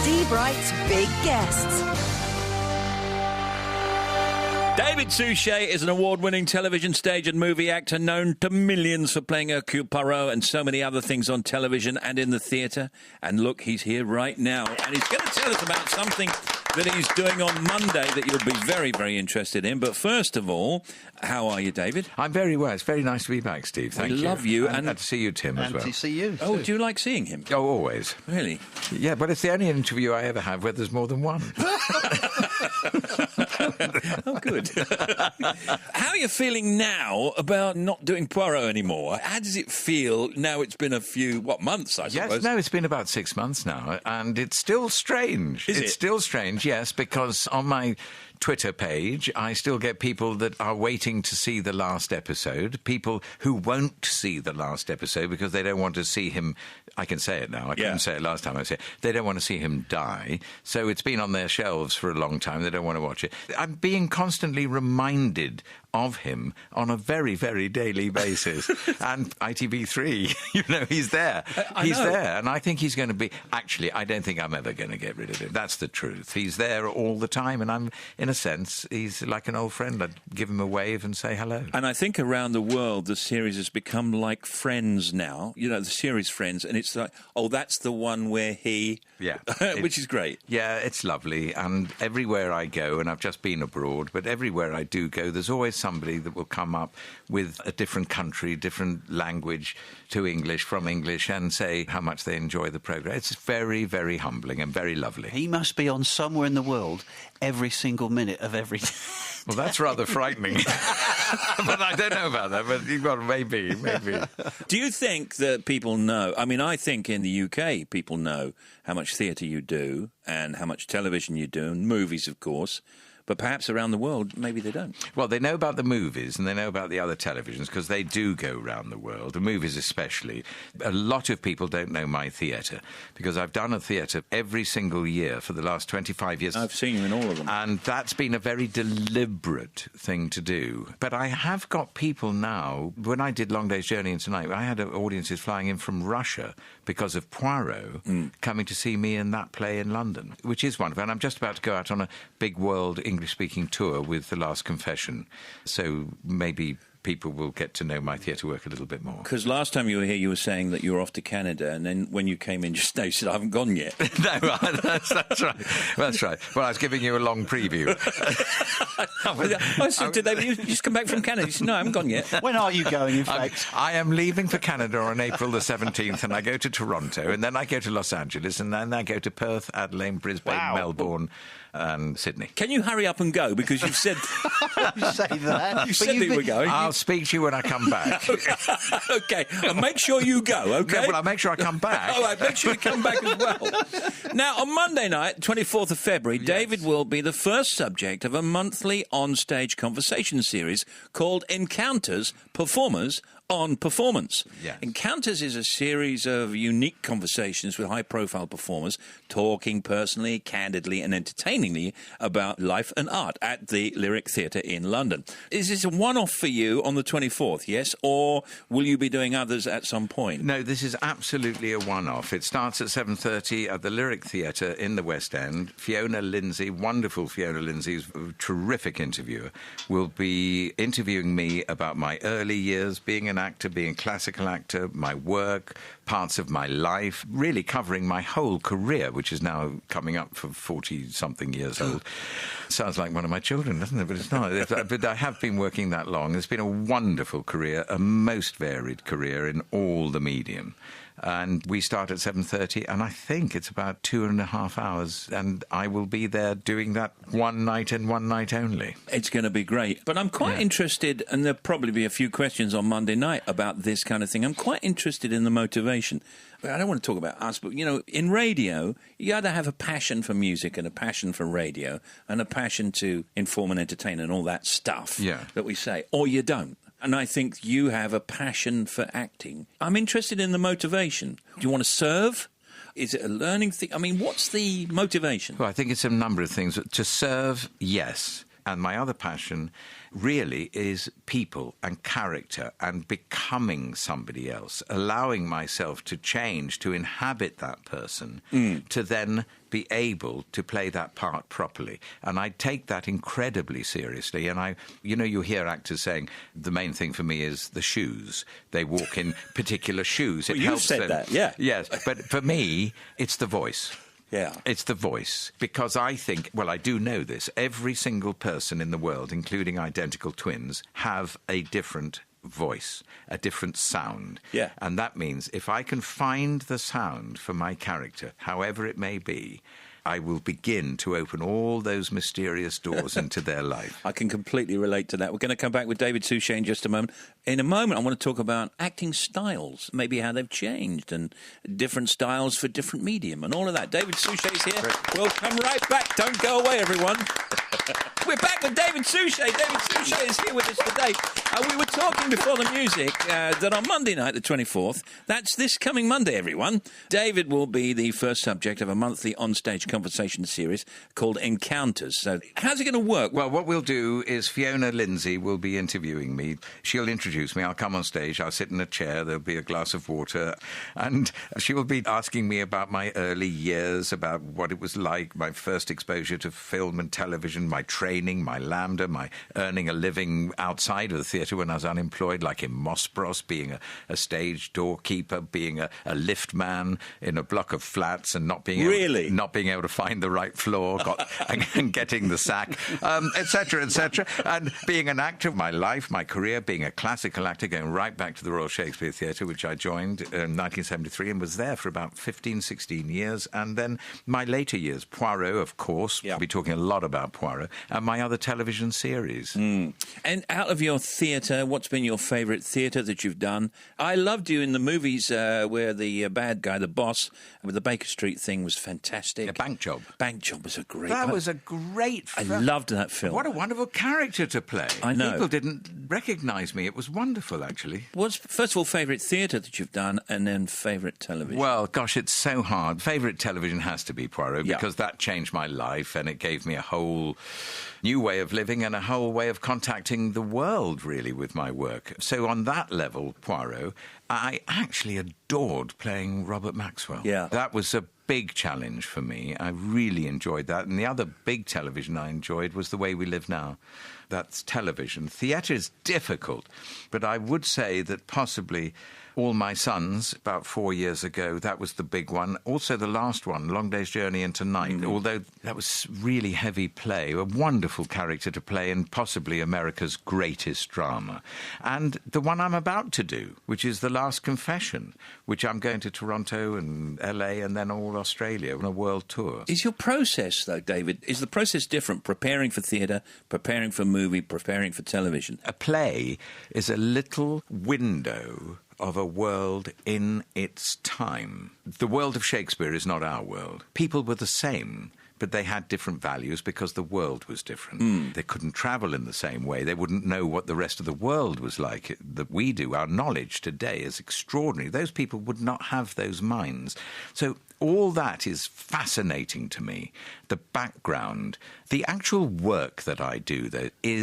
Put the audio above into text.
Steve Wright's big guests. David Suchet is an award-winning television, stage and movie actor known to millions for playing Hercule Poirot and so many other things on television and in the theatre. And look, he's here right now. And he's going to tell us about something that he's doing on Monday that you'll be very, very interested in. But first of all, how are you, David? I'm very well. It's very nice to be back, Steve. Thank you. We love you. And to see you, Tim, as well. And to see you, Oh, too. do you like seeing him? Oh, always. Really? Yeah, but it's the only interview I ever have where there's more than one. Oh, good. How are you feeling now about not doing Poirot anymore? How does it feel now it's been a few, months, I suppose? Yes, no, it's been about 6 months now, and it's still strange. Is it? It's still strange, yes, because on my Twitter page, I still get people that are waiting to see the last episode, people who won't see the last episode because they don't want to see him. I can say it now. I couldn't say it last time I said it. They don't want to see him die. So it's been on their shelves for a long time. They don't want to watch it. I'm being constantly reminded of him on a very, very daily basis. And ITV3, he's there. He's there. And I think he's going to be... Actually, I don't think I'm ever going to get rid of him. That's the truth. He's there all the time. And I'm, in a sense, he's like an old friend. I'd give him a wave and say hello. And I think around the world, the series has become like Friends now. The series Friends. And it's like, oh, that's the one where he... Yeah. Which is great. Yeah, it's lovely. And everywhere I go, and I've just been abroad, but everywhere I do go, there's always somebody that will come up with a different country, different language to English, from English, and say how much they enjoy the programme. It's very, very humbling and very lovely. He must be on somewhere in the world every single minute of every... Well, that's rather frightening. But I don't know about that, but you've got maybe. Do you think that people know? I mean, I think in the UK people know how much theatre you do and how much television you do, and movies, of course. But perhaps around the world, maybe they don't. Well, they know about the movies and they know about the other televisions because they do go around the world, the movies especially. A lot of people don't know my theatre because I've done a theatre every single year for the last 25 years. I've seen you in all of them. And that's been a very deliberate thing to do. But I have got people now, when I did Long Day's Journey into Night, I had audiences flying in from Russia because of Poirot coming to see me in that play in London, which is wonderful. And I'm just about to go out on a big world English-speaking tour with The Last Confession. So maybe people will get to know my theatre work a little bit more. Because last time you were here, you were saying that you were off to Canada, and then when you came in just now, you said, I haven't gone yet. No, that's right. That's right. Well, I was giving you a long preview. I said, did you just come back from Canada? You said, no, I haven't gone yet. When are you going, in fact? I am leaving for Canada on April the 17th, and I go to Toronto, and then I go to Los Angeles, and then I go to Perth, Adelaide, Brisbane, Melbourne, and Sydney. Can you hurry up and go? Because you've said... You say that. You said that you were going. I'll speak to you when I come back. Okay, and make sure you go, okay? No, but I'll make sure I come back. All right, make sure you come back as well. Now, on Monday night, 24th of February, David will be the first subject of a monthly on-stage conversation series called Encounters, Performers on Performance. Yes. Encounters is a series of unique conversations with high-profile performers talking personally, candidly and entertainingly about life and art at the Lyric Theatre in London. Is this a one-off for you on the 24th, yes? Or will you be doing others at some point? No, this is absolutely a one-off. It starts at 7:30 at the Lyric Theatre in the West End. Fiona Lindsay, wonderful Fiona Lindsay, who's a terrific interviewer, will be interviewing me about my early years being an actor, being a classical actor, my work, parts of my life, really covering my whole career, which is now coming up for 40-something years old. Sounds like one of my children, doesn't it? But it's not. But I have been working that long. It's been a wonderful career, a most varied career in all the medium. And we start at 7:30, and I think it's about 2.5 hours, and I will be there doing that one night and one night only. It's going to be great. But I'm quite interested, and there'll probably be a few questions on Monday night about this kind of thing. I'm quite interested in the motivation. I don't want to talk about us, but, in radio, you either have a passion for music and a passion for radio and a passion to inform and entertain and all that stuff that we say, or you don't. And I think you have a passion for acting. I'm interested in the motivation. Do you want to serve? Is it a learning thing? I mean, what's the motivation? Well, I think it's a number of things. To serve, yes. And my other passion really is people and character and becoming somebody else, allowing myself to change, to inhabit that person, to then be able to play that part properly. And I take that incredibly seriously. And you hear actors saying the main thing for me is the shoes. They walk in particular shoes. Well, you said that, yeah. Yes, but for me, it's the voice. Yeah. It's the voice. Because I think, well, I do know this, every single person in the world, including identical twins, have a different voice, a different sound. Yeah. And that means if I can find the sound for my character, however it may be, I will begin to open all those mysterious doors into their life. I can completely relate to that. We're going to come back with David Suchet in just a moment. In a moment, I want to talk about acting styles, maybe how they've changed, and different styles for different medium, and all of that. David Suchet's here. Great. We'll come right back. Don't go away, everyone. We're back with David Suchet. David Suchet is here with us today. We were talking before the music that on Monday night, the 24th, that's this coming Monday, everyone, David will be the first subject of a monthly onstage conversation series called Encounters. So how's it going to work? Well, what we'll do is Fiona Lindsay will be interviewing me. She'll introduce me. I'll come on stage. I'll sit in a chair. There'll be a glass of water. And she will be asking me about my early years, about what it was like, my first exposure to film and television, my training, my lambda, my earning a living outside of the theatre when I was unemployed, like in Mossbros, being a stage doorkeeper, being a lift man in a block of flats and not being able to find the right floor, and getting the sack, etc., etc. And being an actor, my life, my career, being a classical actor, going right back to the Royal Shakespeare Theatre, which I joined in 1973 and was there for about 15, 16 years. And then my later years, Poirot, of course. We'll be talking a lot about Poirot, and my other television series. And out of your theatre, what's been your favourite theatre that you've done? I loved you in the movies where the bad guy, the boss, with the Baker Street thing was fantastic. A Bank Job. Bank Job was a great... That was a great I film. loved that film. What a wonderful character to play. I know. People didn't recognise me. It was wonderful, actually. What's, first of all, favourite theatre that you've done, and then favourite television? Well, gosh, it's so hard. Favourite television has to be Poirot, Yeah. because that changed my life, and it gave me a whole new way of living and a whole way of contacting the world, really, with my work. So on that level, Poirot, I actually adored playing Robert Maxwell. Yeah. That was a big challenge for me. I really enjoyed that. And the other big television I enjoyed was The Way We Live Now. That's television. Theatre is difficult, but I would say that possibly All My Sons, about 4 years ago, that was the big one. Also the last one, Long Day's Journey into Night, although that was really heavy play, a wonderful character to play in possibly America's greatest drama. And the one I'm about to do, which is The Last Confession, which I'm going to Toronto and LA and then all Australia on a world tour. Is your process, though, David, is the process different, preparing for theatre, preparing for movie, preparing for television? A play is a little window of a world in its time. The world of Shakespeare is not our world. People were the same, but they had different values because the world was different. They couldn't travel in the same way. They wouldn't know what the rest of the world was like that we do. Our knowledge today is extraordinary. Those people would not have those minds. So all that is fascinating to me. The background, the actual work that I do, though, is